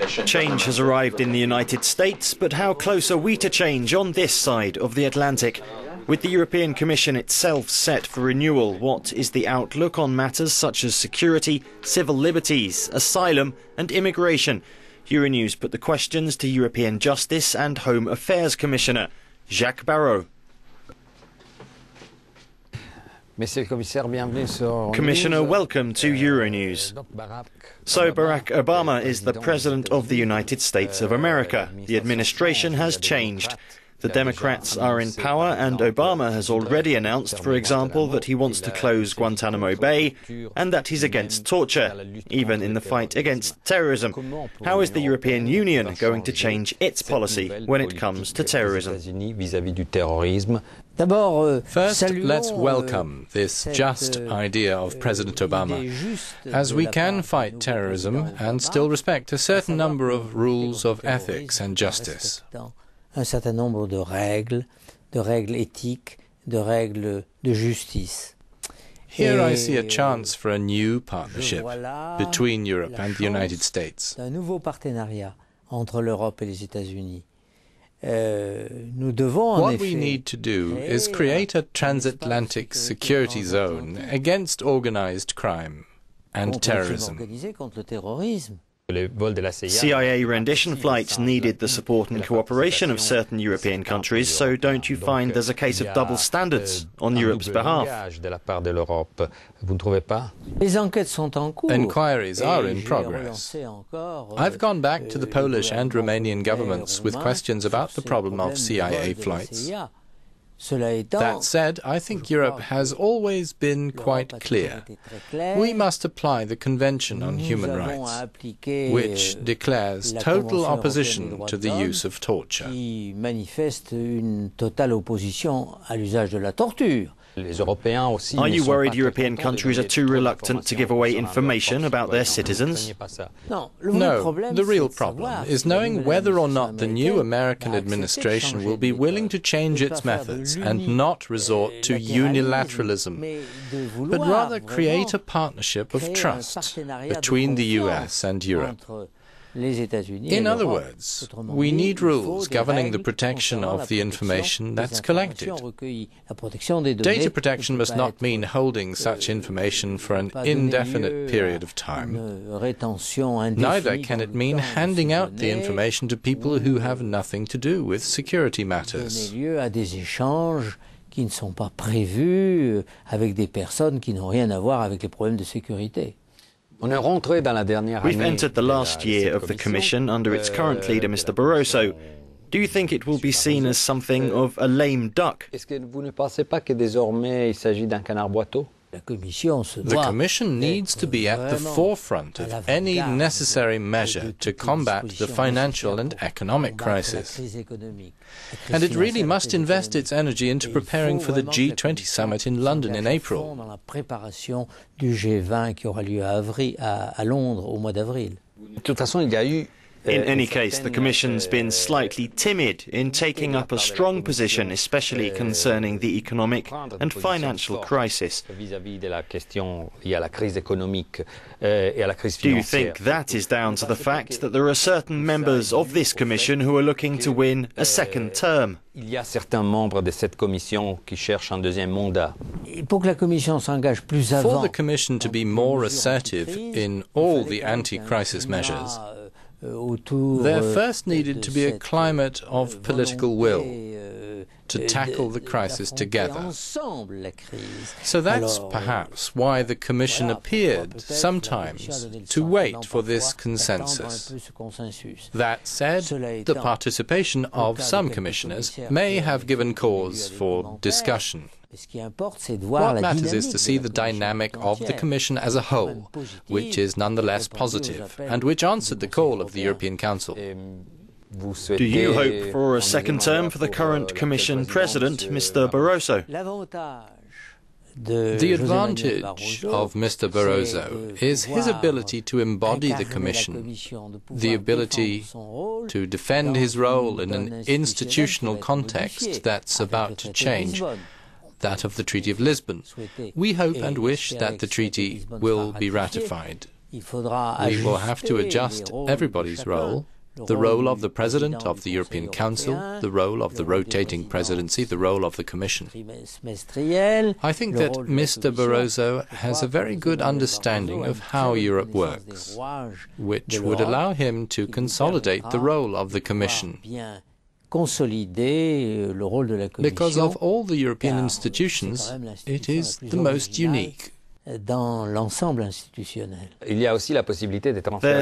Change has arrived in the United States, but how close are we to change on this side of the Atlantic? With the European Commission itself set for renewal, what is the outlook on matters such as security, civil liberties, asylum and immigration? Euronews put the questions to European Justice and Home Affairs Commissioner Jacques Barrot. Commissioner, welcome to Euronews. So Barack Obama is the President of the United States of America. The administration has changed. The Democrats are in power, and Obama has already announced, for example, that he wants to close Guantanamo Bay and that he's against torture, even in the fight against terrorism. How is the European Union going to change its policy when it comes to terrorism? First, let's welcome this just idea of President Obama, as we can fight terrorism and still respect a certain number of rules of ethics and justice. Un certain nombre de règles éthiques, de règles de justice. Here I see a chance for a new partnership between Europe and the United States. Un nouveau partenariat entre l'Europe et les États-Unis. What we need to do is create a transatlantic security zone against organised crime and terrorism. CIA rendition flights needed the support and cooperation of certain European countries, so don't you find there's a case of double standards on Europe's behalf? Inquiries are in progress. I've gone back to the Polish and Romanian governments with questions about the problem of CIA flights. That said, I think Europe has always been quite clear. We must apply the Convention on Human Rights, which declares total opposition to the use of torture. Are you worried European countries are too reluctant to give away information about their citizens? No, the real problem is knowing whether or not the new American administration will be willing to change its methods and not resort to unilateralism, but rather create a partnership of trust between the US and Europe. In other words, we need rules governing the protection of the information that's collected. Data protection must not mean holding such information for an indefinite period of time. Neither can it mean handing out the information to people who have nothing to do with security matters. Qui ne sont pas prévus avec des personnes qui n'ont rien à voir avec les problèmes de sécurité. We've entered the last year of the Commission under its current leader, Mr. Barroso. Do you think it will be seen as something of a lame duck? The Commission needs to be at the forefront of any necessary measure to combat the financial and economic crisis. And it really must invest its energy into preparing for the G20 summit in London in April. In any case, the Commission's been slightly timid in taking up a strong position, especially concerning the economic and financial crisis. Do you think that is down to the fact that there are certain members of this Commission who are looking to win a second term? For the Commission to be more assertive in all the anti-crisis measures, there first needed to be a climate of political will to tackle the crisis together. So that's perhaps why the Commission appeared sometimes to wait for this consensus. That said, the participation of some commissioners may have given cause for discussion. What matters is to see the dynamic of the Commission as a whole, which is nonetheless positive, and which answered the call of the European Council. Do you hope for a second term for the current Commission President, Mr. Barroso? The advantage of Mr. Barroso is his ability to embody the Commission, the ability to defend his role in an institutional context that's about to change, that of the Treaty of Lisbon. We hope and wish that the treaty will be ratified. We will have to adjust everybody's role, the role of the President of the European Council, the role of the rotating presidency, the role of the Commission. I think that Mr. Barroso has a very good understanding of how Europe works, which would allow him to consolidate the role of the Commission. Because of all the European institutions, it is the most unique. There's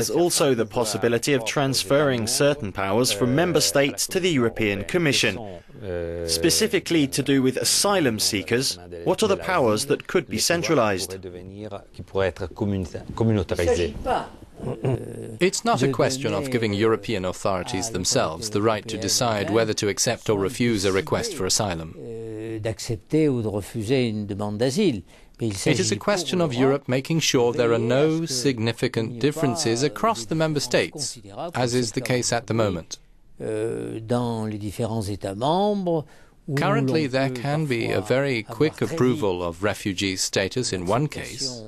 also the possibility of transferring certain powers from member states to the European Commission. Specifically to do with asylum seekers, what are the powers that could be centralized? It's not a question of giving European authorities themselves the right to decide whether to accept or refuse a request for asylum. It is a question of Europe making sure there are no significant differences across the member states, as is the case at the moment. Currently, there can be a very quick approval of refugee status in one case,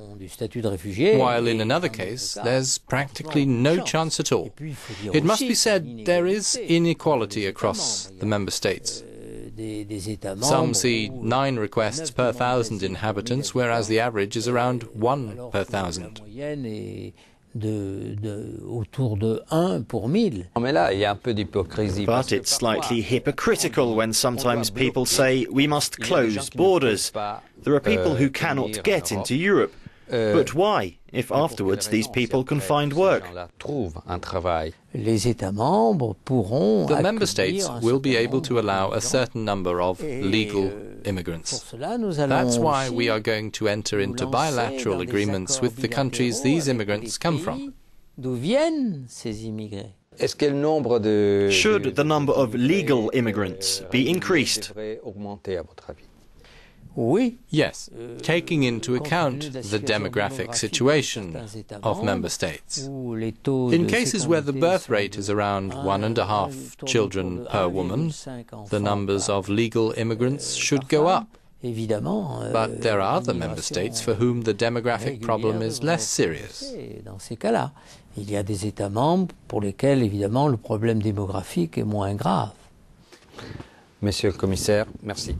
while in another case there's practically no chance at all. It must be said there is inequality across the member states. Some see 9 requests per 1,000 inhabitants, whereas the average is around 1 per 1,000. But it's slightly hypocritical when sometimes people say we must close borders. There are people who cannot get into Europe. But why, if afterwards these people can find work? The member states will be able to allow a certain number of legal immigrants. That's why we are going to enter into bilateral agreements with the countries these immigrants come from. Should the number of legal immigrants be increased? Yes, taking into account the demographic situation of member states. In cases where the birth rate is around 1.5 children per woman, the numbers of legal immigrants should go up. But there are other member states for whom the demographic problem is less serious. Il y a des États membres pour lesquels, évidemment, le problème démographique est moins grave. Monsieur le Commissaire, merci.